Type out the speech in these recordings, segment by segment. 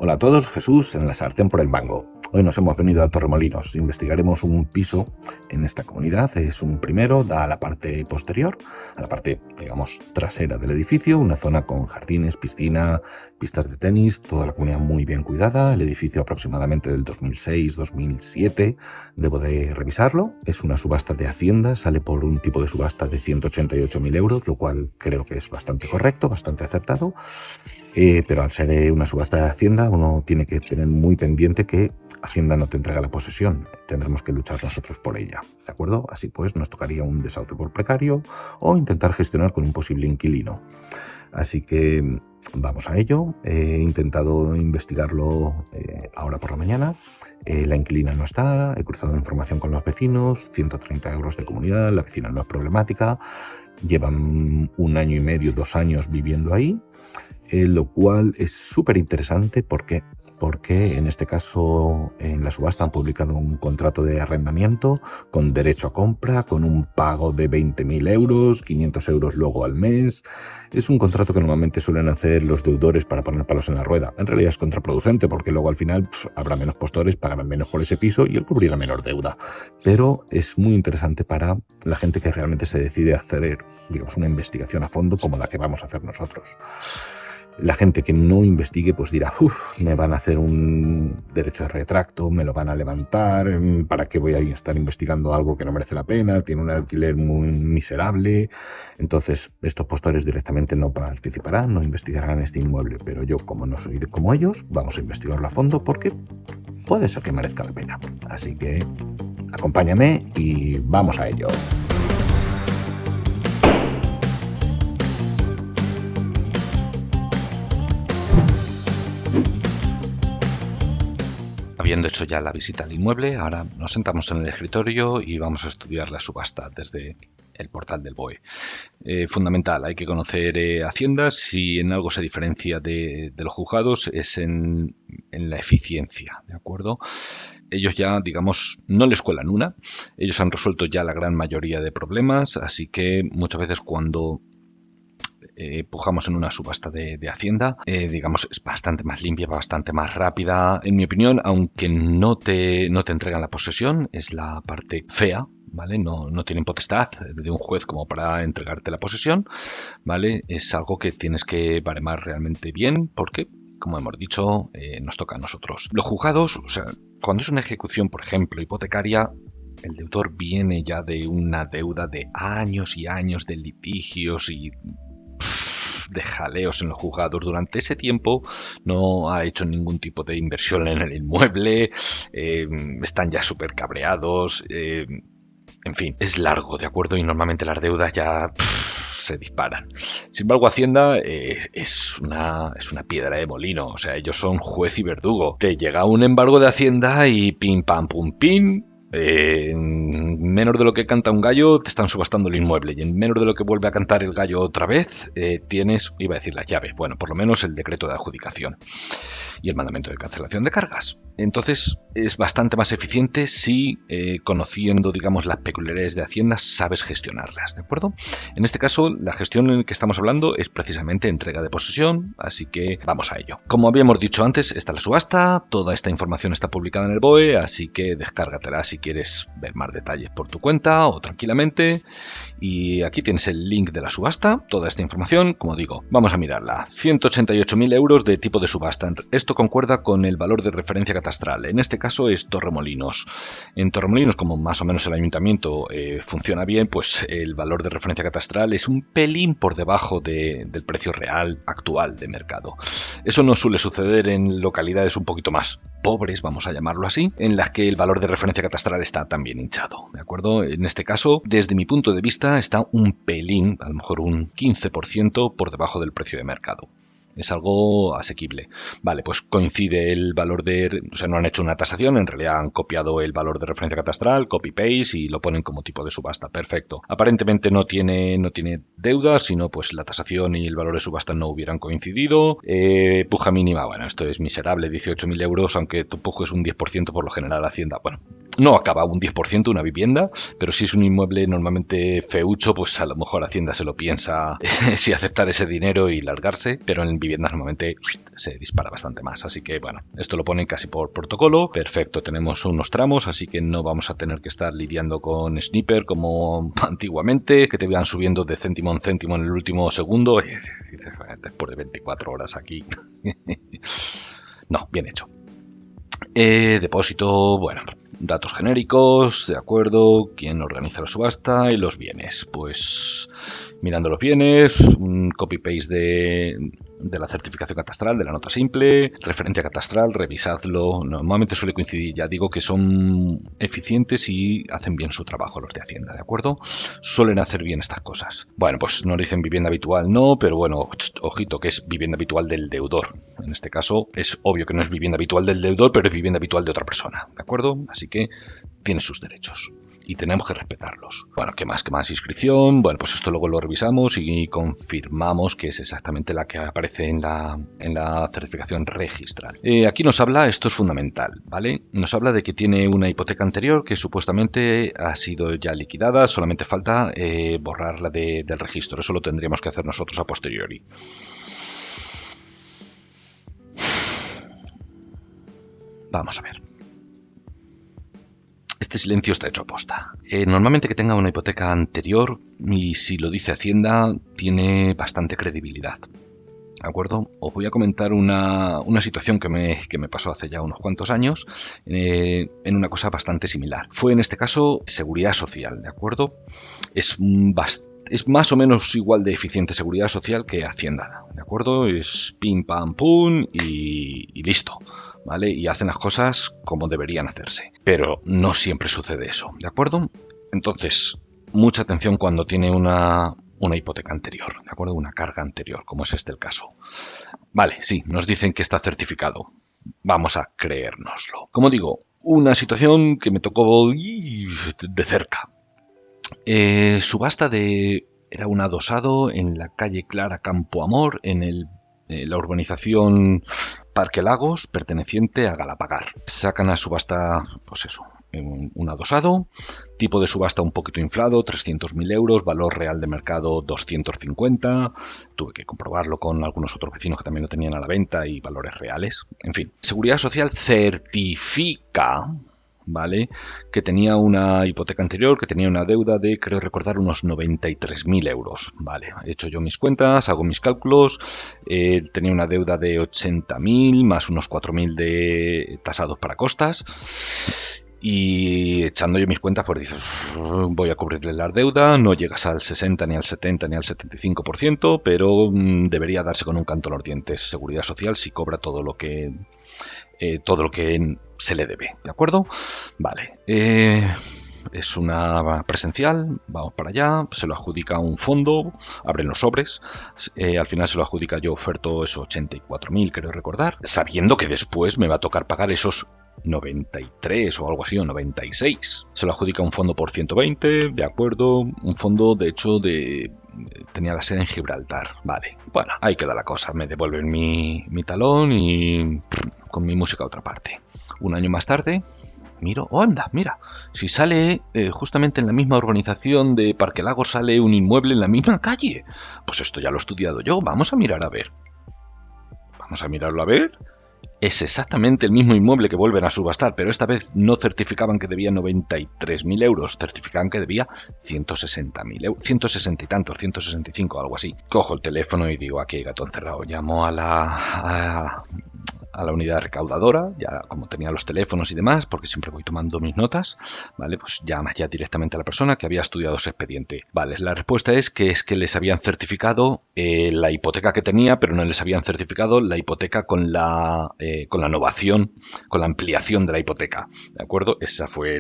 Hola a todos, Jesús en la sartén por el mango. Hoy nos hemos venido a Torremolinos. Investigaremos un piso en esta comunidad. Es un primero, da a la parte posterior, a la parte, digamos, trasera del edificio, una zona con jardines, piscina, pistas de tenis, toda la comunidad muy bien cuidada. El edificio aproximadamente del 2006-2007, debo de revisarlo. Es una subasta de Hacienda, sale por un tipo de subasta de 188.000 euros, lo cual creo que es bastante correcto, bastante acertado. Pero al ser una subasta de Hacienda, uno tiene que tener muy pendiente que Hacienda no te entrega la posesión. Tendremos que luchar nosotros por ella, ¿de acuerdo? Así pues, nos tocaría un desahucio por precario o intentar gestionar con un posible inquilino. Así que vamos a ello. He intentado investigarlo ahora por la mañana. La inquilina no está, he cruzado información con los vecinos, 130 euros de comunidad, la vecina no es problemática, llevan 1 año y medio, 2 años viviendo ahí. Lo cual es súper interesante porque en este caso en la subasta han publicado un contrato de arrendamiento con derecho a compra, con un pago de 20.000 euros, 500 euros luego al mes. Es un contrato que normalmente suelen hacer los deudores para poner palos en la rueda. En realidad es contraproducente porque luego al final habrá menos postores, pagarán menos por ese piso y él cubrirá menor deuda. Pero es muy interesante para la gente que realmente se decide a hacer, digamos, una investigación a fondo como la que vamos a hacer nosotros. La gente que no investigue pues dirá, me van a hacer un derecho de retracto, me lo van a levantar, ¿para qué voy a estar investigando algo que no merece la pena? Tiene un alquiler muy miserable. Entonces estos postores directamente no participarán, no investigarán este inmueble, pero yo, como no soy como ellos, vamos a investigarlo a fondo porque puede ser que merezca la pena. Así que acompáñame y vamos a ello. Habiendo hecho ya la visita al inmueble, ahora nos sentamos en el escritorio y vamos a estudiar la subasta desde el portal del BOE. Fundamental, hay que conocer Hacienda. Si en algo se diferencia de los juzgados es en la eficiencia, ¿de acuerdo? Ellos ya, digamos, no les cuelan una. Ellos han resuelto ya la gran mayoría de problemas, así que muchas veces cuando pujamos en una subasta de Hacienda, digamos, es bastante más limpia, bastante más rápida. En mi opinión, aunque no te entregan la posesión, es la parte fea, ¿vale? No tienen potestad de un juez como para entregarte la posesión, ¿vale? Es algo que tienes que baremar realmente bien porque, como hemos dicho, nos toca a nosotros. Los juzgados, o sea, cuando es una ejecución, por ejemplo, hipotecaria, el deudor viene ya de una deuda de años y años de litigios y de jaleos en los juzgados. Durante ese tiempo no ha hecho ningún tipo de inversión en el inmueble, están ya súper cabreados, en fin, es largo, ¿de acuerdo? Y normalmente las deudas ya se disparan. Sin embargo, Hacienda es una piedra de molino, o sea, ellos son juez y verdugo. Te llega un embargo de Hacienda y pim pam pum pim. En menos de lo que canta un gallo te están subastando el inmueble y en menos de lo que vuelve a cantar el gallo otra vez tienes, iba a decir las llaves, bueno, por lo menos el decreto de adjudicación y el mandamiento de cancelación de cargas. Entonces es bastante más eficiente si conociendo, digamos, las peculiaridades de Hacienda sabes gestionarlas, ¿de acuerdo? En este caso la gestión en la que estamos hablando es precisamente entrega de posesión, así que vamos a ello. Como habíamos dicho antes, está la subasta, toda esta información está publicada en el BOE, así que descárgatela si quieres ver más detalles por tu cuenta o tranquilamente. Y aquí tienes el link de la subasta, toda esta información, como digo, vamos a mirarla. 188.000 euros de tipo de subasta. Esto concuerda con el valor de referencia catastral. En este caso es Torremolinos. En Torremolinos, como más o menos el ayuntamiento funciona bien, pues el valor de referencia catastral es un pelín por debajo del precio real actual de mercado. Eso no suele suceder en localidades un poquito más pobres, vamos a llamarlo así, en las que el valor de referencia catastral está también hinchado, ¿de acuerdo? En este caso, desde mi punto de vista, está un pelín, a lo mejor un 15% por debajo del precio de mercado. Es algo asequible. Vale, pues coincide el valor o sea, no han hecho una tasación, en realidad han copiado el valor de referencia catastral, copy-paste y lo ponen como tipo de subasta. Perfecto. Aparentemente no tiene deuda, sino pues la tasación y el valor de subasta no hubieran coincidido. Puja mínima, bueno, esto es miserable, 18.000 euros, aunque tú pujes un 10% por lo general Hacienda. Bueno, No acaba un 10% una vivienda, pero si es un inmueble normalmente feucho, pues a lo mejor Hacienda se lo piensa si aceptar ese dinero y largarse, pero en viviendas normalmente se dispara bastante más. Así que bueno, esto lo ponen casi por protocolo. Perfecto, tenemos unos tramos, así que no vamos a tener que estar lidiando con Sniper como antiguamente, que te iban subiendo de céntimo en céntimo en el último segundo. Y dices, después de 24 horas aquí. No, bien hecho. Depósito, bueno, datos genéricos, de acuerdo, quién organiza la subasta y los bienes. Pues mirando los bienes, un copy-paste de la certificación catastral, de la nota simple, referencia catastral, revisadlo. Normalmente suele coincidir, ya digo que son eficientes y hacen bien su trabajo los de Hacienda, ¿de acuerdo? Suelen hacer bien estas cosas. Bueno, pues no dicen vivienda habitual, no, pero bueno, ojito que es vivienda habitual del deudor. En este caso es obvio que no es vivienda habitual del deudor, pero es vivienda habitual de otra persona, ¿de acuerdo? Así que tiene sus derechos y tenemos que respetarlos. Bueno, ¿qué más? ¿Qué más? Inscripción. Bueno, pues esto luego lo revisamos y confirmamos que es exactamente la que aparece en la certificación registral. Aquí nos habla, esto es fundamental, ¿vale? Nos habla de que tiene una hipoteca anterior que supuestamente ha sido ya liquidada, solamente falta borrarla del registro. Eso lo tendríamos que hacer nosotros a posteriori. Vamos a ver. Este silencio está hecho a posta. Normalmente que tenga una hipoteca anterior, y si lo dice Hacienda, tiene bastante credibilidad. ¿De acuerdo? Os voy a comentar una situación que me pasó hace ya unos cuantos años en una cosa bastante similar. Fue en este caso seguridad social, ¿de acuerdo? Es más o menos igual de eficiente seguridad social que Hacienda, ¿de acuerdo? Es pim pam pum y listo. ¿Vale? Y hacen las cosas como deberían hacerse. Pero no siempre sucede eso, ¿de acuerdo? Entonces, mucha atención cuando tiene una hipoteca anterior, ¿de acuerdo? Una carga anterior, como es este el caso. Vale, sí, nos dicen que está certificado. Vamos a creérnoslo. Como digo, una situación que me tocó de cerca. Subasta era un adosado en la calle Clara Campo Amor, en la urbanización Parque Lagos, perteneciente a Galapagar. Sacan a subasta, pues eso, un adosado, tipo de subasta un poquito inflado, 300.000 euros, valor real de mercado 250. Tuve que comprobarlo con algunos otros vecinos que también lo tenían a la venta y valores reales. En fin, Seguridad Social certifica, ¿vale?, que tenía una hipoteca anterior, que tenía una deuda de, creo recordar, unos 93.000 euros. Vale, he hecho yo mis cuentas, hago mis cálculos, tenía una deuda de 80.000 más unos 4.000 de tasados para costas. Y echando yo mis cuentas, pues dices, voy a cubrirle la deuda, no llegas al 60, ni al 70, ni al 75%, pero debería darse con un canto a los dientes. Seguridad Social si cobra todo lo que se le debe, ¿de acuerdo? Vale, es una presencial, vamos para allá, se lo adjudica un fondo, abren los sobres, al final se lo adjudica, yo oferto esos 84.000, creo recordar, sabiendo que después me va a tocar pagar esos 93 o algo así, o 96. Se lo adjudica un fondo por 120, de acuerdo, un fondo de hecho tenía la sede en Gibraltar. Vale, bueno, ahí queda la cosa. Me devuelven mi talón y con mi música a otra parte. Un año más tarde, miro, oh, anda, mira, si sale justamente en la misma urbanización de Parque Lagos, sale un inmueble en la misma calle. Pues esto ya lo he estudiado yo, vamos a mirar a ver. Vamos a mirarlo a ver. Es exactamente el mismo inmueble que vuelven a subastar, pero esta vez no certificaban que debía 93.000 euros, certificaban que debía 160.000 euros, 160 y tantos, 165, algo así. Cojo el teléfono y digo, aquí hay gato encerrado. Llamo a la unidad recaudadora, ya como tenía los teléfonos y demás, porque siempre voy tomando mis notas, ¿vale? Pues llamas ya directamente a la persona que había estudiado ese expediente. Vale, la respuesta es que les habían certificado la hipoteca que tenía, pero no les habían certificado la hipoteca con la novación, con la ampliación de la hipoteca, ¿de acuerdo? Esa fue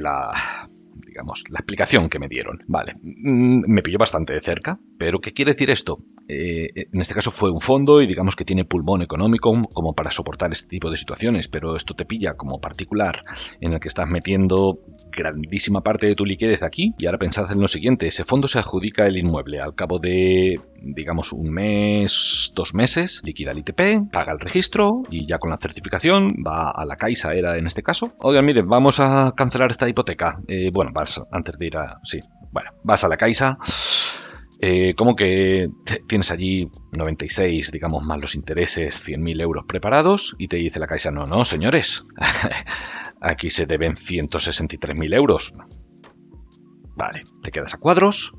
digamos, la explicación que me dieron. Vale, me pilló bastante de cerca, pero ¿qué quiere decir esto? En este caso fue un fondo y digamos que tiene pulmón económico como para soportar este tipo de situaciones, pero esto te pilla como particular en el que estás metiendo grandísima parte de tu liquidez aquí. Y ahora pensad en lo siguiente: ese fondo se adjudica el inmueble al cabo de, digamos, un mes, 2 meses, liquida el ITP, paga el registro y ya con la certificación va a la Caixa, era en este caso. Oigan, miren, vamos a cancelar esta hipoteca. Bueno, antes de ir a... Sí, bueno, vas a la Caixa. Como que tienes allí 96, digamos, más los intereses, 100.000 euros preparados, y te dice la Caixa: no, señores, aquí se deben 163.000 euros. Vale, te quedas a cuadros.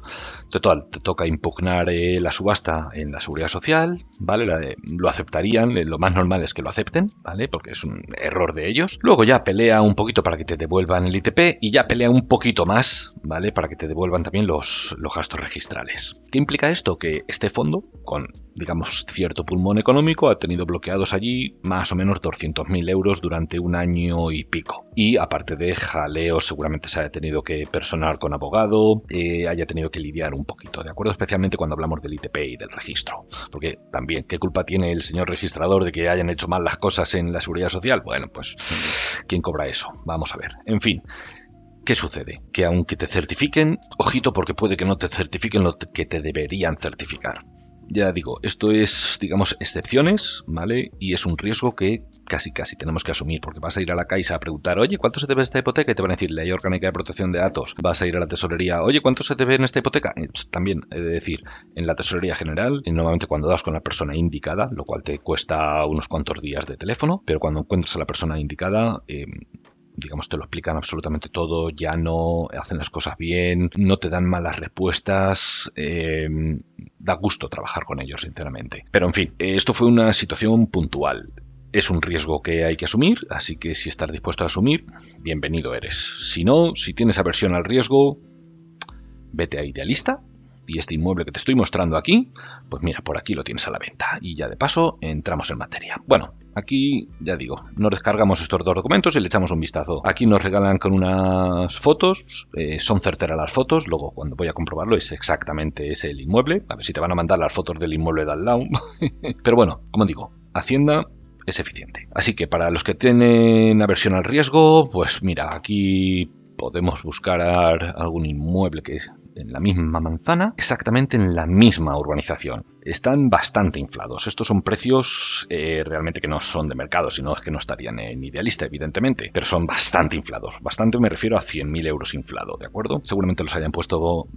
Total, te toca impugnar la subasta en la Seguridad Social, ¿vale? Lo aceptarían, lo más normal es que lo acepten, ¿vale? Porque es un error de ellos. Luego ya pelea un poquito para que te devuelvan el ITP y ya pelea un poquito más, ¿vale? Para que te devuelvan también los gastos registrales. ¿Qué implica esto? Que este fondo, con, digamos, cierto pulmón económico, ha tenido bloqueados allí más o menos 200.000 euros durante un año y pico. Y aparte de jaleo, seguramente se haya tenido que personar con abogado, haya tenido que lidiar un poquito, ¿de acuerdo? Especialmente cuando hablamos del ITP y del registro. Porque también, ¿qué culpa tiene el señor registrador de que hayan hecho mal las cosas en la Seguridad Social? Bueno, pues, ¿quién cobra eso? Vamos a ver. En fin. ¿Qué sucede? Que aunque te certifiquen, ojito, porque puede que no te certifiquen lo que te deberían certificar. Ya digo, esto es, digamos, excepciones, ¿vale? Y es un riesgo que casi tenemos que asumir, porque vas a ir a la Caixa a preguntar: oye, ¿cuánto se debe esta hipoteca? Y te van a decir: Ley Orgánica de Protección de Datos. Vas a ir a la Tesorería: oye, ¿cuánto se debe en esta hipoteca? También he de decir, en la Tesorería General, y normalmente cuando das con la persona indicada, lo cual te cuesta unos cuantos días de teléfono, pero cuando encuentras a la persona indicada, digamos, te lo explican absolutamente todo, ya no hacen las cosas bien, no te dan malas respuestas, da gusto trabajar con ellos, sinceramente. Pero en fin, esto fue una situación puntual. Es un riesgo que hay que asumir, así que si estás dispuesto a asumir, bienvenido eres. Si no, si tienes aversión al riesgo, vete a Idealista. Y este inmueble que te estoy mostrando aquí, pues mira, por aquí lo tienes a la venta. Y ya de paso entramos en materia. Bueno, aquí ya digo, nos descargamos estos dos documentos y le echamos un vistazo. Aquí nos regalan con unas fotos, son certeras las fotos. Luego cuando voy a comprobarlo es exactamente ese el inmueble. A ver si te van a mandar las fotos del inmueble de al lado. Pero bueno, como digo, Hacienda es eficiente. Así que para los que tienen aversión al riesgo, pues mira, aquí podemos buscar algún inmueble que es en la misma manzana, exactamente en la misma urbanización. Están bastante inflados. Estos son precios realmente que no son de mercado, sino es que no estarían en Idealista, evidentemente, pero son bastante inflados. Bastante me refiero a 100.000 euros inflado, ¿de acuerdo? Seguramente los hayan puesto,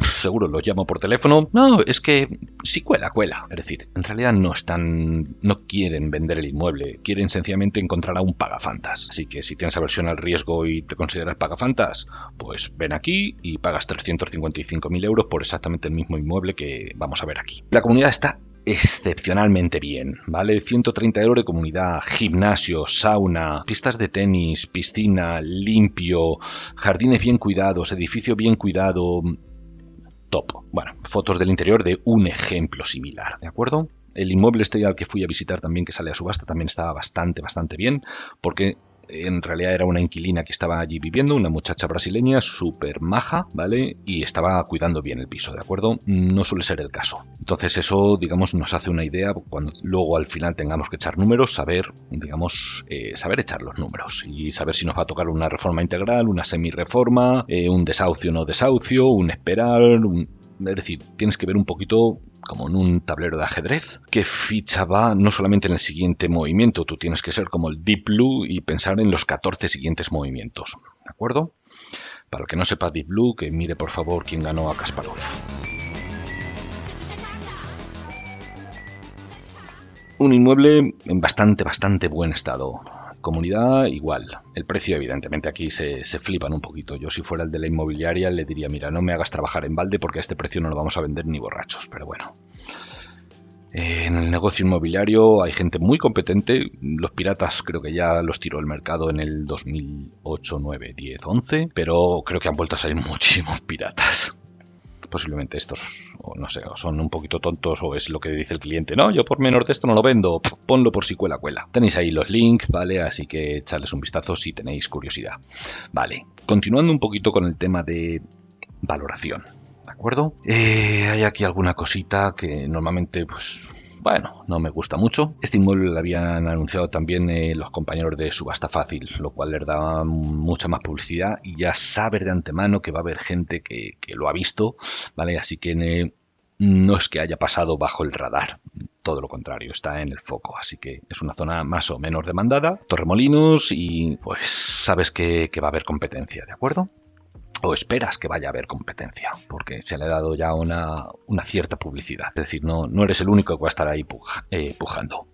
seguro los llamo por teléfono. No, es que sí cuela. Es decir, en realidad no quieren vender el inmueble, quieren sencillamente encontrar a un pagafantas. Así que si tienes aversión al riesgo y te consideras pagafantas, pues ven aquí y pagas 355.000 euros por exactamente el mismo inmueble que vamos a ver aquí. La comunidad está excepcionalmente bien, ¿vale? 130 euros de comunidad, gimnasio, sauna, pistas de tenis, piscina, limpio, jardines bien cuidados, edificio bien cuidado, top. Bueno, fotos del interior de un ejemplo similar, ¿de acuerdo? El inmueble este al que fui a visitar también, que sale a subasta, también estaba bastante bien, porque en realidad era una inquilina que estaba allí viviendo, una muchacha brasileña súper maja, ¿vale? Y estaba cuidando bien el piso, ¿de acuerdo? No suele ser el caso. Entonces eso, digamos, nos hace una idea cuando luego al final tengamos que echar números, saber echar los números y saber si nos va a tocar una reforma integral, una semi-reforma, un desahucio o no desahucio, un esperar, es decir, tienes que ver un poquito como en un tablero de ajedrez qué ficha va no solamente en el siguiente movimiento, tú tienes que ser como el Deep Blue y pensar en los 14 siguientes movimientos, ¿de acuerdo? Para el que no sepa Deep Blue, que mire por favor quién ganó a Kasparov. Un inmueble en bastante buen estado. Comunidad igual. El precio evidentemente aquí se flipan un poquito. Yo si fuera el de la inmobiliaria le diría: mira, no me hagas trabajar en balde porque a este precio no lo vamos a vender ni borrachos. Pero bueno. En el negocio inmobiliario hay gente muy competente. Los piratas creo que ya los tiró el mercado en el 2008, 9, 10, 11. Pero creo que han vuelto a salir muchísimos piratas. posiblemente estos, o no sé, o son un poquito tontos o es lo que dice el cliente. No, yo por menor de esto no lo vendo, ponlo por si cuela, cuela. Tenéis ahí los links, ¿vale? Así que echarles un vistazo si tenéis curiosidad. Vale, continuando un poquito con el tema de valoración, ¿de acuerdo? Hay aquí alguna cosita que normalmente, pues, bueno, no me gusta mucho. Este inmueble lo habían anunciado también los compañeros de Subasta Fácil, lo cual les da mucha más publicidad y ya sabes de antemano que va a haber gente que lo ha visto, ¿vale? Así que no es que haya pasado bajo el radar, todo lo contrario, está en el foco, así que es una zona más o menos demandada, Torremolinos, y pues sabes que va a haber competencia, ¿de acuerdo? O esperas que vaya a haber competencia, porque se le ha dado ya una cierta publicidad. Es decir, no eres el único que va a estar ahí pujando.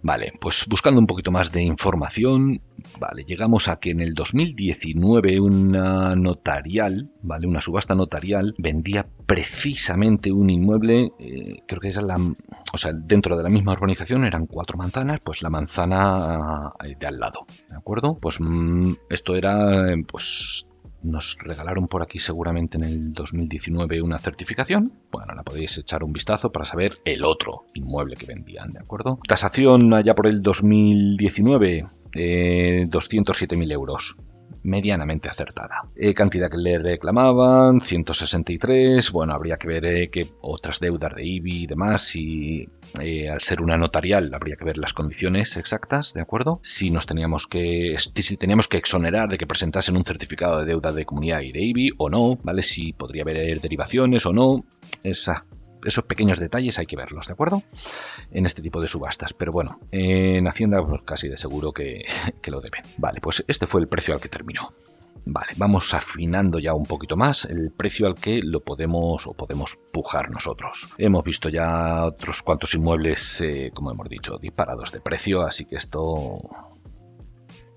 Vale, pues buscando un poquito más de información, vale, llegamos a que en el 2019 una notarial, vale, una subasta notarial, vendía precisamente un inmueble, creo que es dentro de la misma urbanización eran 4 manzanas, pues la manzana de al lado, ¿de acuerdo? Pues esto era, pues nos regalaron por aquí seguramente en el 2019 una certificación. Bueno, la podéis echar un vistazo para saber el otro inmueble que vendían, ¿de acuerdo? Tasación allá por el 2019, 207.000 euros. Medianamente acertada. Cantidad que le reclamaban, 163. Bueno, habría que ver que otras deudas de IBI y demás, y al ser una notarial habría que ver las condiciones exactas, ¿de acuerdo? Si teníamos que exonerar de que presentasen un certificado de deuda de comunidad y de IBI o no, ¿vale? Si podría haber derivaciones o no, esos pequeños detalles hay que verlos, ¿de acuerdo? En este tipo de subastas, pero bueno, en Hacienda pues, casi de seguro que lo deben. Vale, pues este fue el precio al que terminó. Vale, vamos afinando ya un poquito más el precio al que lo podemos pujar nosotros. Hemos visto ya otros cuantos inmuebles, como hemos dicho, disparados de precio, así que esto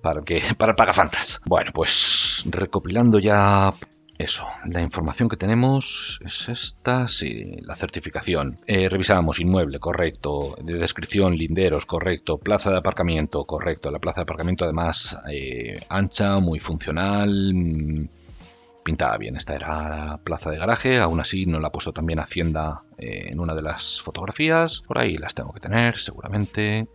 para el pagafantas. Bueno, pues recopilando ya eso, la información que tenemos es esta, sí, la certificación. Revisamos inmueble, correcto, de descripción, linderos, correcto, plaza de aparcamiento, correcto, la plaza de aparcamiento además ancha, muy funcional, pintaba bien. Esta era la plaza de garaje, aún así no la ha puesto también Hacienda en una de las fotografías, por ahí las tengo que tener seguramente.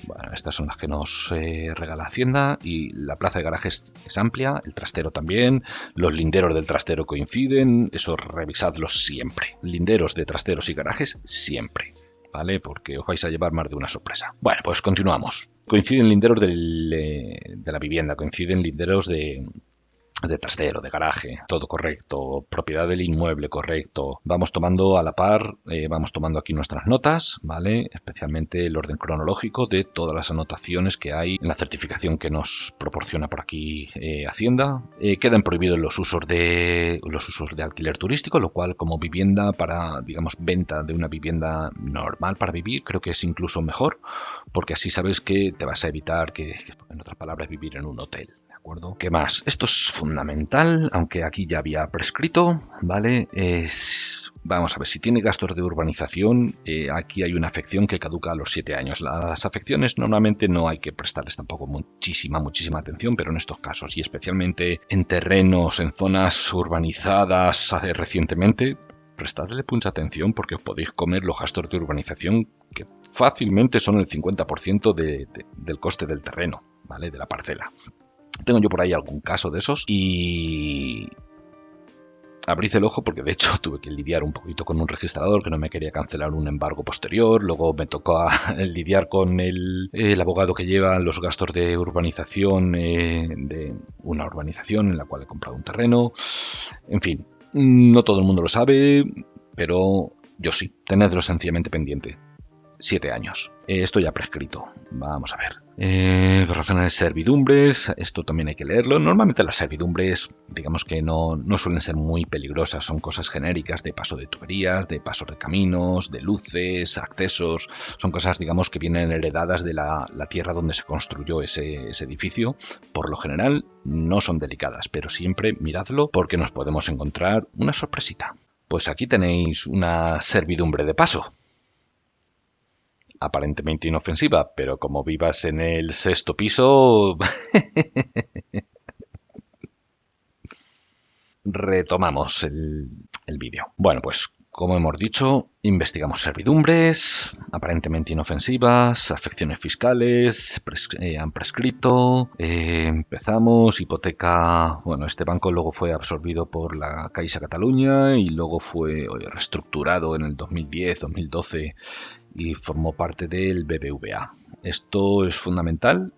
Bueno, estas son las que nos regala Hacienda y la plaza de garajes es amplia, el trastero también, los linderos del trastero coinciden, eso revisadlos siempre. Linderos de trasteros y garajes siempre, ¿vale? Porque os vais a llevar más de una sorpresa. Bueno, pues continuamos. Coinciden linderos de la vivienda, coinciden linderos de trastero, de garaje, todo correcto, propiedad del inmueble, correcto. Vamos tomando a la par, vamos tomando aquí nuestras notas, ¿vale? Especialmente el orden cronológico de todas las anotaciones que hay en la certificación que nos proporciona por aquí Hacienda. Quedan prohibidos los usos de alquiler turístico, lo cual como vivienda para, digamos, venta de una vivienda normal para vivir, creo que es incluso mejor, porque así sabes que te vas a evitar que en otras palabras, vivir en un hotel. ¿Qué más? Esto es fundamental, aunque aquí ya había prescrito, ¿vale? Vamos a ver, si tiene gastos de urbanización, aquí hay una afección que caduca a los 7 años. Las afecciones normalmente no hay que prestarles tampoco muchísima atención, pero en estos casos, y especialmente en terrenos, en zonas urbanizadas recientemente, prestadle mucha atención porque os podéis comer los gastos de urbanización que fácilmente son el 50% del coste del terreno, ¿vale? De la parcela. Tengo yo por ahí algún caso de esos y abrid el ojo porque de hecho tuve que lidiar un poquito con un registrador que no me quería cancelar un embargo posterior. Luego me tocó lidiar con el abogado que lleva los gastos de urbanización de una urbanización en la cual he comprado un terreno. En fin, no todo el mundo lo sabe, pero yo sí. Tenedlo sencillamente pendiente. 7 años. Esto ya prescrito. Vamos a ver. Razones de servidumbres. Esto también hay que leerlo. Normalmente las servidumbres, digamos que no suelen ser muy peligrosas. Son cosas genéricas de paso de tuberías, de pasos de caminos, de luces, accesos. Son cosas, digamos, que vienen heredadas de la tierra donde se construyó ese edificio. Por lo general no son delicadas, pero siempre miradlo porque nos podemos encontrar una sorpresita. Pues aquí tenéis una servidumbre de paso. Aparentemente inofensiva, pero como vivas en el 6º piso... Retomamos el el vídeo. Bueno, pues como hemos dicho, investigamos servidumbres, aparentemente inofensivas, afecciones fiscales, han prescrito, empezamos, hipoteca, bueno, este banco luego fue absorbido por la Caixa Catalunya y luego fue reestructurado en el 2010-2012 y formó parte del BBVA. Esto es fundamental.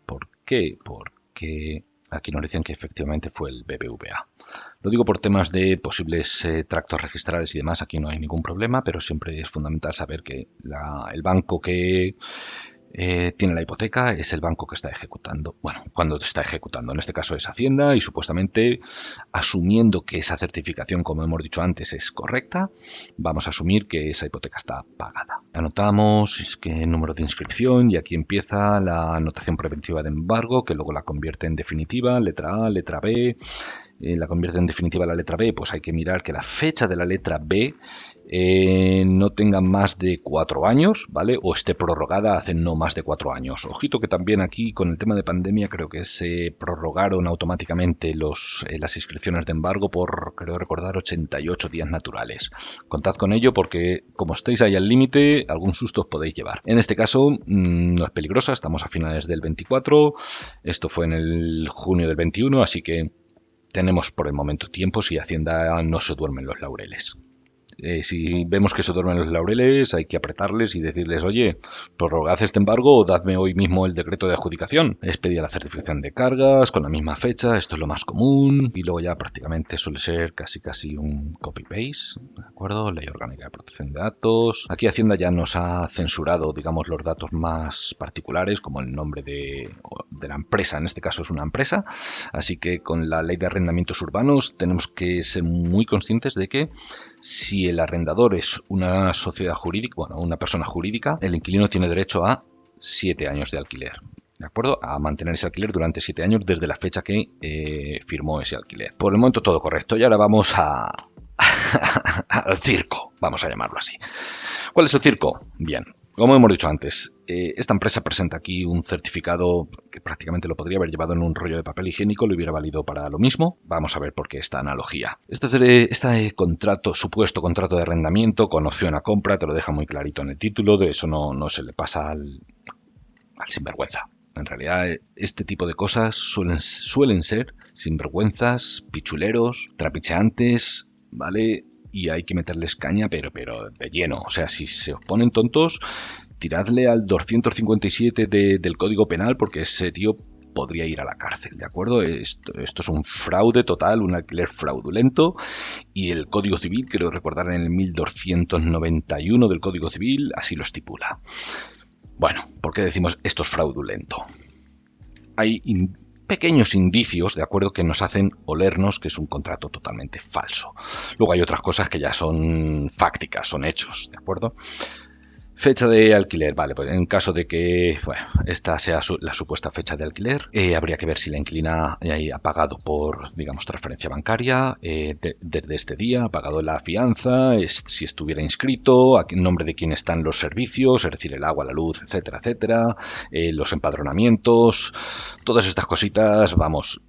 ¿Por qué? Porque aquí nos dicen que efectivamente fue el BBVA. Lo digo por temas de posibles tractos registrales y demás, aquí no hay ningún problema, pero siempre es fundamental saber que el banco que tiene la hipoteca es el banco que está ejecutando. Bueno, cuando está ejecutando, en este caso es Hacienda, y supuestamente, asumiendo que esa certificación, como hemos dicho antes, es correcta, vamos a asumir que esa hipoteca está pagada. Anotamos el número de inscripción y aquí empieza la anotación preventiva de embargo, que luego la convierte en definitiva, letra A, letra B. La convierte en definitiva la letra B, pues hay que mirar que la fecha de la letra B no tenga más de 4 años, ¿vale? O esté prorrogada hace no más de 4 años. Ojito que también aquí con el tema de pandemia creo que se prorrogaron automáticamente las inscripciones de embargo por, creo recordar, 88 días naturales. Contad con ello porque como estáis ahí al límite, algún susto os podéis llevar. En este caso no es peligrosa, estamos a finales del 24, esto fue en el junio del 21, así que tenemos por el momento tiempo si Hacienda no se duerme en los laureles. Si vemos que se duermen los laureles, hay que apretarles y decirles, oye, prorrogad este embargo o dadme hoy mismo el decreto de adjudicación. Es pedir la certificación de cargas con la misma fecha, esto es lo más común, y luego ya prácticamente suele ser casi un copy-paste, ¿de acuerdo? Ley Orgánica de Protección de Datos. Aquí Hacienda ya nos ha censurado, digamos, los datos más particulares, como el nombre de la empresa, en este caso es una empresa, así que con la Ley de Arrendamientos Urbanos tenemos que ser muy conscientes de que si el arrendador es una sociedad jurídica, bueno, una persona jurídica, el inquilino tiene derecho a 7 años de alquiler. ¿De acuerdo? A mantener ese alquiler durante 7 años desde la fecha que firmó ese alquiler. Por el momento todo correcto. Y ahora vamos al circo, vamos a llamarlo así. ¿Cuál es el circo? Bien. Como hemos dicho antes, esta empresa presenta aquí un certificado que prácticamente lo podría haber llevado en un rollo de papel higiénico, le hubiera valido para lo mismo. Vamos a ver por qué esta analogía. Este contrato, supuesto contrato de arrendamiento con opción a compra, te lo deja muy clarito en el título, de eso no se le pasa al sinvergüenza. En realidad, este tipo de cosas suelen ser sinvergüenzas, pichuleros, trapicheantes, ¿vale? Y hay que meterles caña, pero de lleno. O sea, si se os ponen tontos, tiradle al 257 del Código Penal porque ese tío podría ir a la cárcel, ¿de acuerdo? Esto es un fraude total, un alquiler fraudulento, y el Código Civil, creo recordar en el 1291 del Código Civil, así lo estipula. Bueno, ¿por qué decimos esto es fraudulento? Hay pequeños indicios, de acuerdo, que nos hacen olernos que es un contrato totalmente falso. Luego hay otras cosas que ya son fácticas, son hechos, ¿de acuerdo? Fecha de alquiler, vale, pues en caso de que, bueno, esta sea la supuesta fecha de alquiler, habría que ver si la inquilina ha pagado por, digamos, transferencia bancaria desde este día, ha pagado la fianza, si estuviera inscrito, a nombre de quién están los servicios, es decir, el agua, la luz, etcétera, etcétera, los empadronamientos, todas estas cositas, vamos,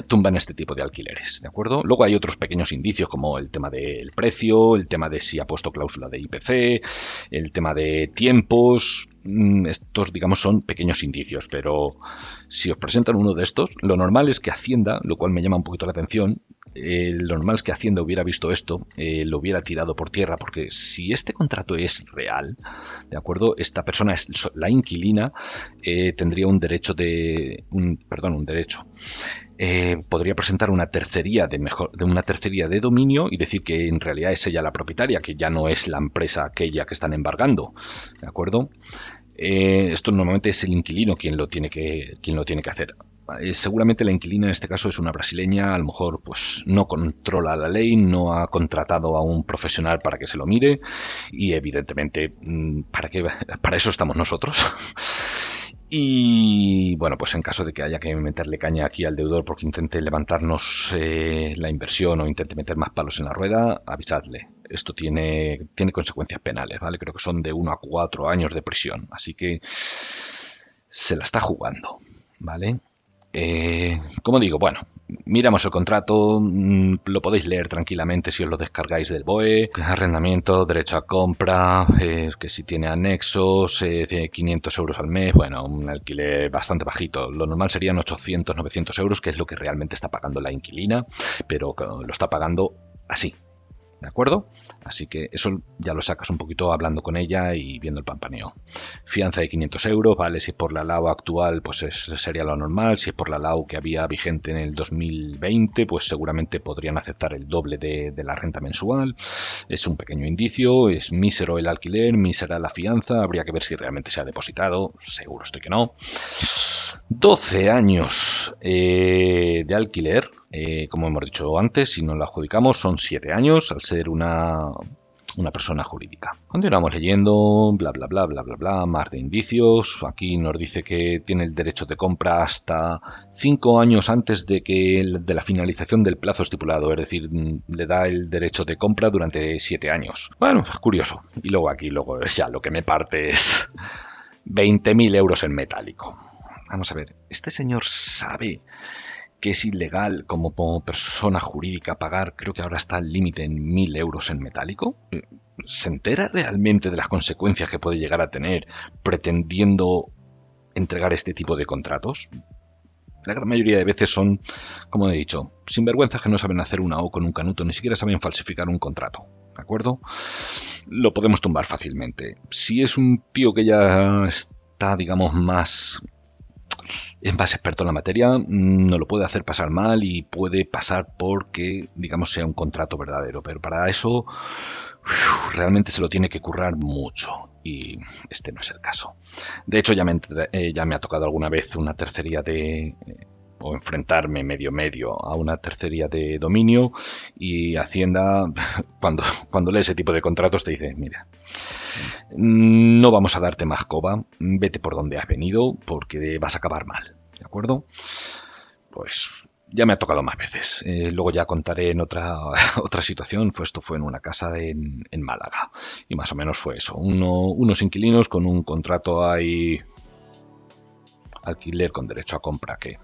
tumban este tipo de alquileres, ¿de acuerdo? Luego hay otros pequeños indicios como el tema del precio, el tema de si ha puesto cláusula de IPC, el tema de tiempos. Estos, digamos, son pequeños indicios, pero si os presentan uno de estos, lo normal es que Hacienda, lo cual me llama un poquito la atención, lo normal es que Hacienda hubiera visto esto, lo hubiera tirado por tierra, porque si este contrato es real, ¿de acuerdo? Esta persona, la inquilina, tendría un derecho podría presentar una tercería de dominio y decir que en realidad es ella la propietaria, que ya no es la empresa aquella que están embargando, ¿de acuerdo? Esto normalmente es el inquilino quien lo tiene que hacer. Seguramente la inquilina en este caso es una brasileña, a lo mejor pues no controla la ley, no ha contratado a un profesional para que se lo mire y evidentemente para eso estamos nosotros. Y bueno, pues en caso de que haya que meterle caña aquí al deudor porque intente levantarnos la inversión o intente meter más palos en la rueda, avisadle. Esto tiene consecuencias penales, ¿vale? Creo que son de 1 a 4 años de prisión, así que se la está jugando, ¿vale? Como digo, bueno, miramos el contrato, lo podéis leer tranquilamente si os lo descargáis del BOE, arrendamiento, derecho a compra, que si tiene anexos, 500 euros al mes, bueno, un alquiler bastante bajito. Lo normal serían 800, 900 euros, que es lo que realmente está pagando la inquilina, pero lo está pagando así. ¿De acuerdo? Así que eso ya lo sacas un poquito hablando con ella y viendo el pampaneo. Fianza de 500 euros, ¿vale? Si es por la LAU actual, pues sería lo normal. Si es por la LAU que había vigente en el 2020, pues seguramente podrían aceptar el doble de la renta mensual. Es un pequeño indicio, es mísero el alquiler, mísera la fianza. Habría que ver si realmente se ha depositado. Seguro estoy que no. 12 años de alquiler. Como hemos dicho antes, si no la adjudicamos son 7 años al ser una persona jurídica. Continuamos leyendo, bla, bla, bla, bla, bla, bla, más de indicios. Aquí nos dice que tiene el derecho de compra hasta 5 años antes de la finalización del plazo estipulado, es decir, le da el derecho de compra durante 7 años. Bueno, es curioso. Y luego ya lo que me parte es 20.000 euros en metálico. Vamos a ver, ¿este señor sabe que es ilegal como persona jurídica pagar, creo que ahora está el límite en 1.000 euros en metálico? ¿Se entera realmente de las consecuencias que puede llegar a tener pretendiendo entregar este tipo de contratos? La gran mayoría de veces son, como he dicho, sinvergüenzas que no saben hacer una O con un canuto, ni siquiera saben falsificar un contrato, ¿de acuerdo? Lo podemos tumbar fácilmente. Si es un tío que ya está, digamos, es más experto en la materia, no lo puede hacer pasar mal y puede pasar porque, digamos, sea un contrato verdadero. Pero para eso realmente se lo tiene que currar mucho y este no es el caso. De hecho, ya me ha tocado alguna vez una tercería o enfrentarme medio a una tercería de dominio, y Hacienda, cuando lee ese tipo de contratos, te dice: mira, no vamos a darte más coba, vete por donde has venido porque vas a acabar mal, ¿de acuerdo? Pues ya me ha tocado más veces. Luego ya contaré en otra situación. Esto fue en una casa en Málaga y más o menos fue eso. Unos inquilinos con un contrato ahí, alquiler con derecho a compra, que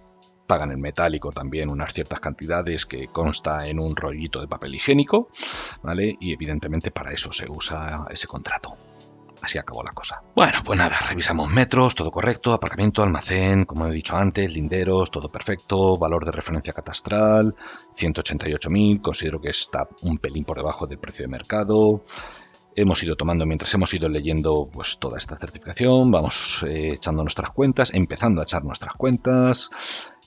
pagan en metálico también unas ciertas cantidades que consta en un rollito de papel higiénico, ¿vale? Y evidentemente para eso se usa ese contrato. Así acabó la cosa. Bueno, pues nada, revisamos metros, todo correcto, aparcamiento, almacén, como he dicho antes, linderos, todo perfecto, valor de referencia catastral, 188.000, considero que está un pelín por debajo del precio de mercado. Hemos ido tomando, mientras hemos ido leyendo pues toda esta certificación, vamos echando nuestras cuentas, empezando a echar nuestras cuentas.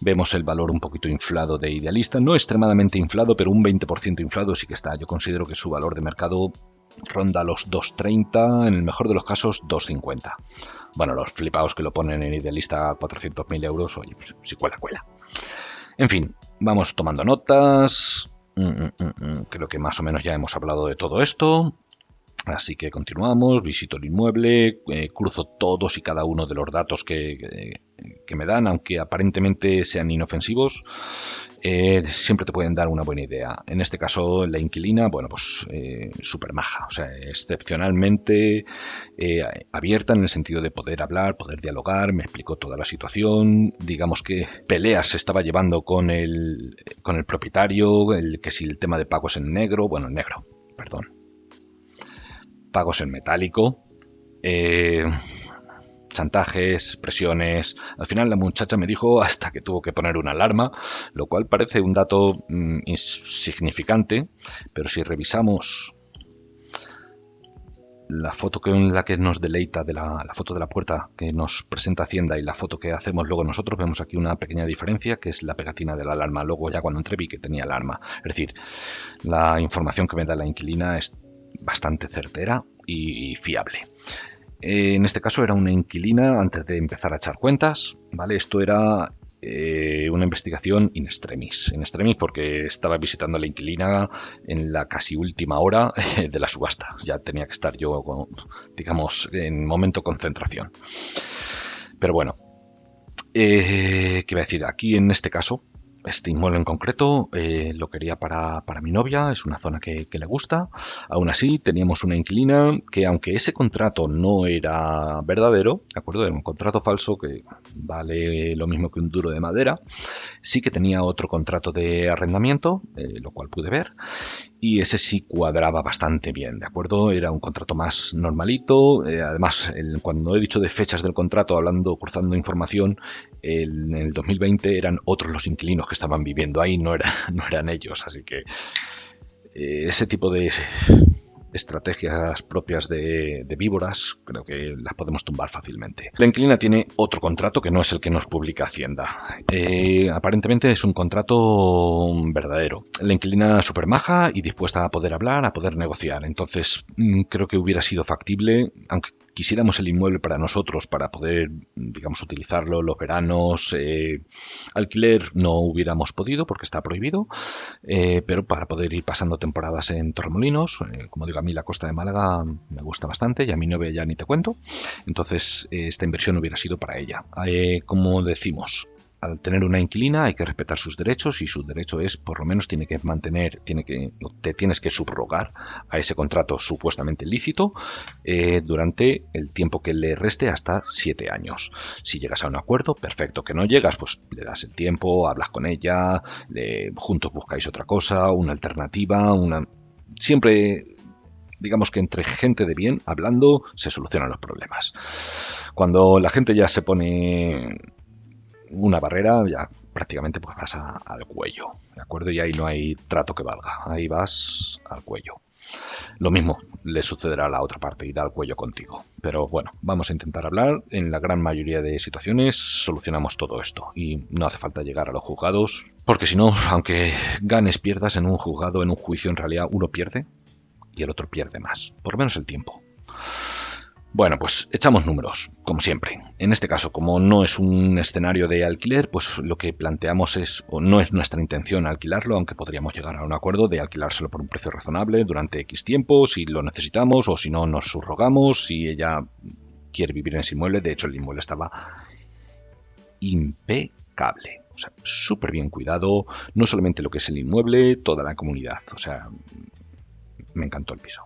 Vemos el valor un poquito inflado de Idealista, no extremadamente inflado, pero un 20% inflado sí que está. Yo considero que su valor de mercado ronda los 2,30, en el mejor de los casos 2,50. Bueno, los flipaos que lo ponen en Idealista a 400.000 euros, oye, pues si cuela. En fin, vamos tomando notas. Creo que más o menos ya hemos hablado de todo esto. Así que continuamos, visito el inmueble, cruzo todos y cada uno de los datos que me dan, aunque aparentemente sean inofensivos, siempre te pueden dar una buena idea. En este caso, la inquilina, bueno, pues súper maja, o sea, excepcionalmente abierta en el sentido de poder hablar, poder dialogar, me explicó toda la situación, digamos que peleas se estaba llevando con el propietario, que si el tema de pagos en negro, pagos en metálico, chantajes, presiones. Al final la muchacha me dijo hasta que tuvo que poner una alarma, lo cual parece un dato insignificante, pero si revisamos la foto en la que nos deleita de la foto de la puerta que nos presenta Hacienda y la foto que hacemos luego nosotros, vemos aquí una pequeña diferencia, que es la pegatina de la alarma. Luego ya cuando entré vi que tenía alarma. Es decir, la información que me da la inquilina es bastante certera y fiable. En este caso era una inquilina antes de empezar a echar cuentas, ¿vale? Esto era una investigación in extremis porque estaba visitando a la inquilina en la casi última hora de la subasta. Ya tenía que estar yo, digamos, en momento concentración. Pero bueno, ¿qué iba a decir? Aquí en este caso Este inmueble en concreto lo quería para mi novia, es una zona que le gusta. Aún así, teníamos una inquilina que, aunque ese contrato no era verdadero, ¿de acuerdo? Era un contrato falso que vale lo mismo que un duro de madera, sí que tenía otro contrato de arrendamiento, lo cual pude ver, y ese sí cuadraba bastante bien, ¿de acuerdo? Era un contrato más normalito. Además, cuando he dicho de fechas del contrato, cruzando información, en el 2020 eran otros los inquilinos que estaban viviendo ahí, no eran ellos, así que ese tipo de estrategias propias de víboras, creo que las podemos tumbar fácilmente. La inquilina tiene otro contrato que no es el que nos publica Hacienda. Aparentemente es un contrato verdadero. La inquilina súper maja y dispuesta a poder hablar, a poder negociar. Entonces, creo que hubiera sido factible, aunque quisiéramos el inmueble para nosotros, para poder, digamos, utilizarlo los veranos, alquiler no hubiéramos podido porque está prohibido, pero para poder ir pasando temporadas en Torremolinos, como digo, a mí la costa de Málaga me gusta bastante y a mi novia ya ni te cuento, entonces esta inversión hubiera sido para ella. Como decimos, al tener una inquilina hay que respetar sus derechos y su derecho es, por lo menos, te tienes que subrogar a ese contrato supuestamente lícito durante el tiempo que le reste, hasta 7 años. Si llegas a un acuerdo, perfecto. Que no llegas, pues le das el tiempo, hablas con ella, juntos buscáis otra cosa, una alternativa, siempre, digamos que entre gente de bien, hablando, se solucionan los problemas. Cuando la gente ya se pone una barrera, ya prácticamente pues vas al cuello, ¿de acuerdo? Y ahí no hay trato que valga, ahí vas al cuello. Lo mismo le sucederá a la otra parte, irá al cuello contigo. Pero bueno, vamos a intentar hablar. En la gran mayoría de situaciones solucionamos todo esto y no hace falta llegar a los juzgados, porque si no, aunque ganes, pierdas en un juzgado, en un juicio, en realidad uno pierde y el otro pierde más, por lo menos el tiempo. Bueno, pues echamos números, como siempre. En este caso, como no es un escenario de alquiler, pues lo que planteamos o no es nuestra intención alquilarlo, aunque podríamos llegar a un acuerdo de alquilárselo por un precio razonable durante X tiempo, si lo necesitamos, o si no, nos subrogamos, si ella quiere vivir en ese inmueble. De hecho, el inmueble estaba impecable, o sea, súper bien cuidado, no solamente lo que es el inmueble, toda la comunidad, o sea, me encantó el piso.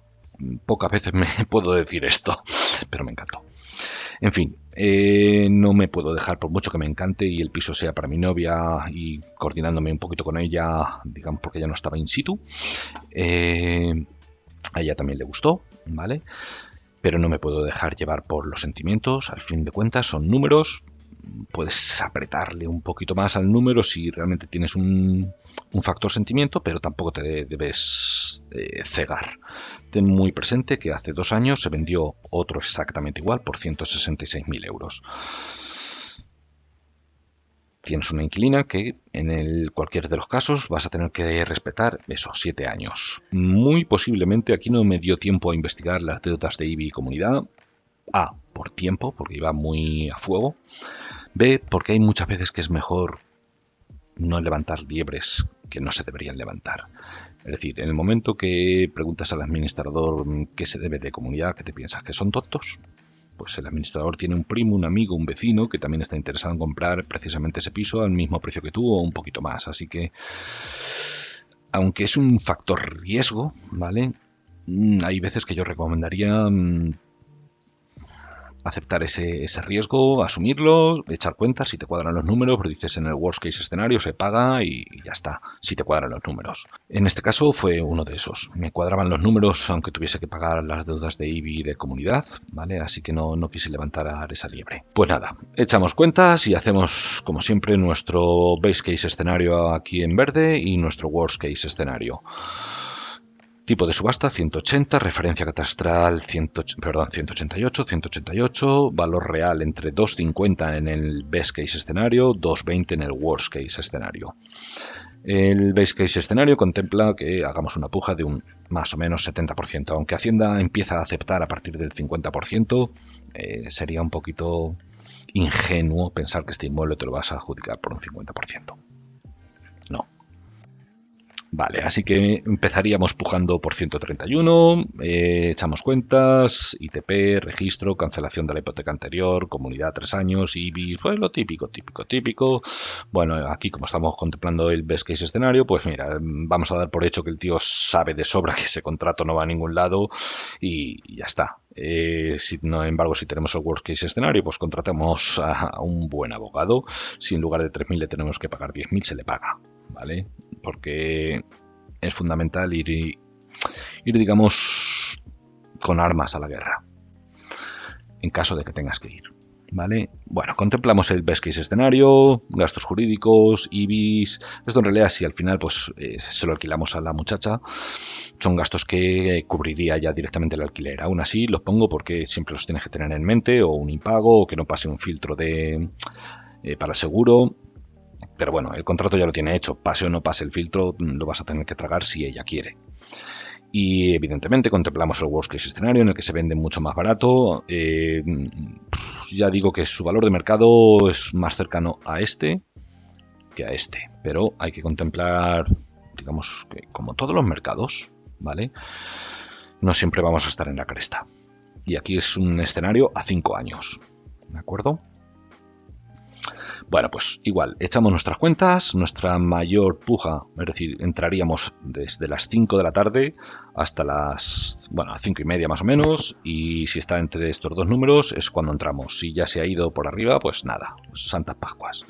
Pocas veces me puedo decir esto, pero me encantó. En fin, no me puedo dejar, por mucho que me encante y el piso sea para mi novia, y coordinándome un poquito con ella, digamos, porque ella no estaba in situ, a ella también le gustó, ¿vale? Pero no me puedo dejar llevar por los sentimientos. Al fin de cuentas son números. Puedes apretarle un poquito más al número si realmente tienes un factor sentimiento, pero tampoco te debes cegar. Ten muy presente que hace 2 años se vendió otro exactamente igual por 166.000 euros. Tienes una inquilina que en cualquier de los casos vas a tener que respetar esos 7 años. Muy posiblemente, aquí no me dio tiempo a investigar las deudas de IBI y comunidad. A, por tiempo, porque iba muy a fuego. B, porque hay muchas veces que es mejor no levantar liebres que no se deberían levantar. Es decir, en el momento que preguntas al administrador qué se debe de comunidad, ¿qué te piensas? ¿Que son tontos? Pues el administrador tiene un primo, un amigo, un vecino que también está interesado en comprar precisamente ese piso al mismo precio que tú o un poquito más. Así que, aunque es un factor riesgo, ¿vale? Hay veces que yo recomendaría aceptar ese riesgo, asumirlo, echar cuentas. Si te cuadran los números, pero dices en el worst case escenario se paga y ya está, si te cuadran los números. En este caso fue uno de esos. Me cuadraban los números aunque tuviese que pagar las deudas de IBI de comunidad, ¿vale? Así que no quise levantar esa liebre. Pues nada, echamos cuentas y hacemos, como siempre, nuestro base case escenario aquí en verde y nuestro worst case escenario. Tipo de subasta 180, referencia catastral 188, valor real entre 250 en el best case escenario, 220 en el worst case escenario. El base case escenario contempla que hagamos una puja de un más o menos 70%, aunque Hacienda empieza a aceptar a partir del 50%, sería un poquito ingenuo pensar que este inmueble te lo vas a adjudicar por un 50%. No. Vale, así que empezaríamos pujando por 131, echamos cuentas, ITP, registro, cancelación de la hipoteca anterior, comunidad 3 años, IBI, pues lo típico, típico, típico. Bueno, aquí como estamos contemplando el best case escenario, pues mira, vamos a dar por hecho que el tío sabe de sobra que ese contrato no va a ningún lado y ya está. Si no, embargo, si tenemos el worst case escenario, pues contratamos a un buen abogado. Si en lugar de 3.000 le tenemos que pagar 10.000, se le paga, ¿vale? Porque es fundamental ir, digamos, con armas a la guerra, en caso de que tengas que ir, ¿vale? Bueno, contemplamos el best case escenario, gastos jurídicos, IBIs. Esto en realidad, si al final pues se lo alquilamos a la muchacha, son gastos que cubriría ya directamente el alquiler. Aún así, los pongo porque siempre los tienes que tener en mente, o un impago, o que no pase un filtro para el seguro. Pero bueno, el contrato ya lo tiene hecho. Pase o no pase el filtro, lo vas a tener que tragar si ella quiere. Y evidentemente contemplamos el worst case escenario en el que se vende mucho más barato. Ya digo que su valor de mercado es más cercano a este que a este. Pero hay que contemplar, digamos, que como todos los mercados, ¿vale? No siempre vamos a estar en la cresta. Y aquí es un escenario a 5 años. ¿De acuerdo? Bueno, pues igual, echamos nuestras cuentas, nuestra mayor puja, es decir, entraríamos desde las 5 de la tarde hasta las, bueno, a 5:30 más o menos, y si está entre estos dos números es cuando entramos. Si ya se ha ido por arriba, pues nada, Santas Pascuas.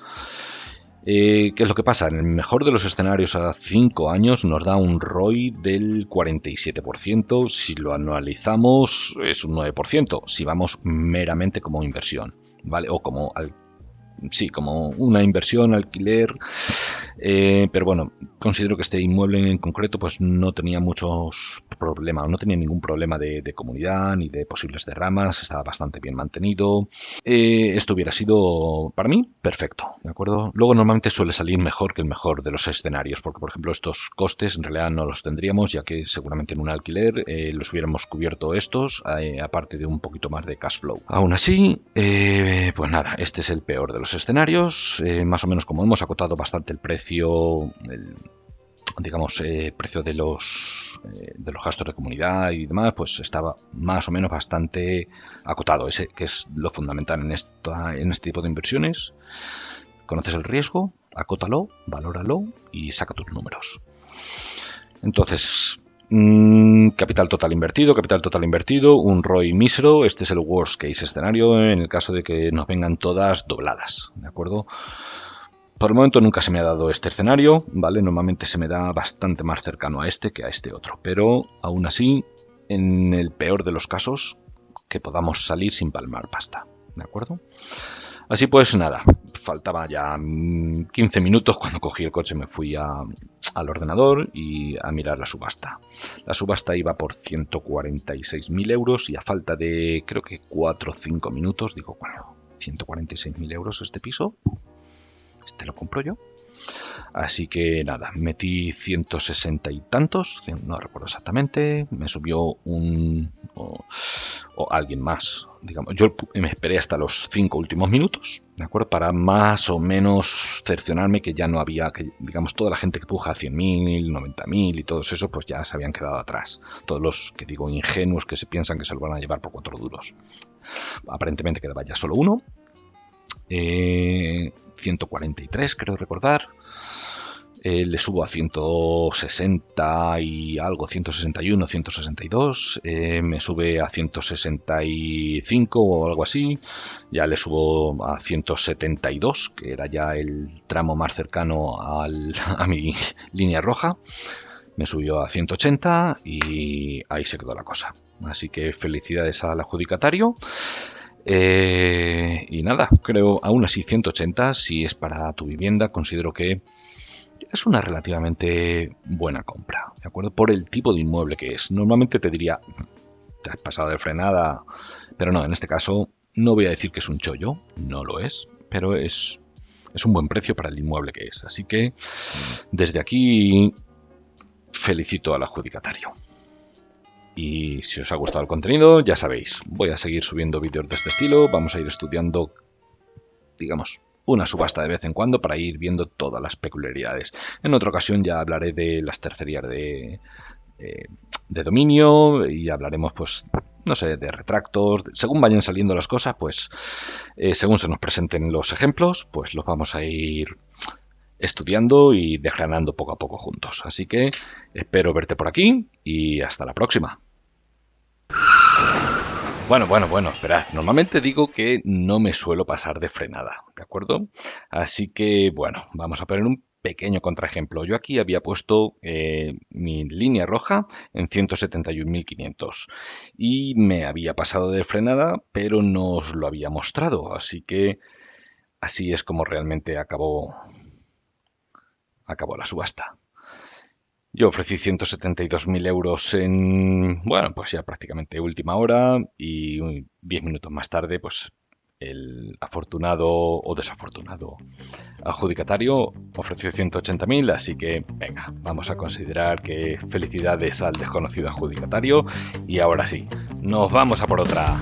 ¿Qué es lo que pasa? En el mejor de los escenarios a 5 años nos da un ROI del 47%, si lo anualizamos es un 9%, si vamos meramente como inversión, ¿vale? O como como una inversión, alquiler, pero bueno, considero que este inmueble en concreto pues no tenía muchos problemas, no tenía ningún problema de comunidad ni de posibles derramas, estaba bastante bien mantenido. Esto hubiera sido para mí perfecto, ¿de acuerdo? Luego normalmente suele salir mejor que el mejor de los escenarios, porque por ejemplo estos costes en realidad no los tendríamos, ya que seguramente en un alquiler los hubiéramos cubierto estos, aparte de un poquito más de cash flow. Aún así, pues nada, este es el peor de los escenarios. Más o menos, como hemos acotado bastante el precio, precio de los gastos de comunidad y demás, pues estaba más o menos bastante acotado, ese que es lo fundamental en este tipo de inversiones. Conoces el riesgo, acótalo, valóralo y saca tus números. Entonces, capital total invertido, un ROI mísero. Este es el worst case escenario en el caso de que nos vengan todas dobladas, ¿de acuerdo? Por el momento nunca se me ha dado este escenario, ¿vale? Normalmente se me da bastante más cercano a este que a este otro, pero aún así, en el peor de los casos, que podamos salir sin palmar pasta, ¿de acuerdo? Así pues, nada, faltaba ya 15 minutos cuando cogí el coche, me fui al ordenador y a mirar la subasta. La subasta iba por 146.000 euros y a falta de, creo que 4 o 5 minutos, digo, bueno, 146.000 euros este piso, este lo compro yo. Así que nada, metí 160 y tantos, no recuerdo exactamente, me subió o alguien más, digamos. Yo me esperé hasta los 5 últimos minutos, ¿de acuerdo? Para más o menos cerciorarme que ya no había, que digamos, toda la gente que puja a 100.000, 90.000 y todos esos, pues ya se habían quedado atrás. Todos los, que digo, ingenuos que se piensan que se lo van a llevar por 4 duros. Aparentemente quedaba ya solo uno. 143, creo recordar. Le subo a 160 y algo, 161, 162, me sube a 165 o algo así, ya le subo a 172, que era ya el tramo más cercano a mi línea roja, me subió a 180 y ahí se quedó la cosa. Así que felicidades al adjudicatario. Y nada, creo aún así 180, si es para tu vivienda, considero que es una relativamente buena compra, ¿de acuerdo? Por el tipo de inmueble que es. Normalmente te diría, te has pasado de frenada, pero no, en este caso no voy a decir que es un chollo, no lo es, pero es un buen precio para el inmueble que es. Así que desde aquí felicito al adjudicatario. Y si os ha gustado el contenido, ya sabéis, voy a seguir subiendo vídeos de este estilo, vamos a ir estudiando, digamos, una subasta de vez en cuando para ir viendo todas las peculiaridades. En otra ocasión ya hablaré de las tercerías de dominio y hablaremos, pues, no sé, de retractos. Según vayan saliendo las cosas, pues, según se nos presenten los ejemplos, pues los vamos a ir estudiando y desgranando poco a poco juntos. Así que espero verte por aquí y hasta la próxima. Bueno, esperad. Normalmente digo que no me suelo pasar de frenada, ¿de acuerdo? Así que, bueno, vamos a poner un pequeño contraejemplo. Yo aquí había puesto mi línea roja en 171.500 y me había pasado de frenada, pero no os lo había mostrado. Así que así es como realmente acabó la subasta. Yo ofrecí 172.000 euros en, bueno, pues ya prácticamente última hora, y 10 minutos más tarde, pues el afortunado o desafortunado adjudicatario ofreció 180.000, así que venga, vamos a considerar que felicidades al desconocido adjudicatario y ahora sí, nos vamos a por otra.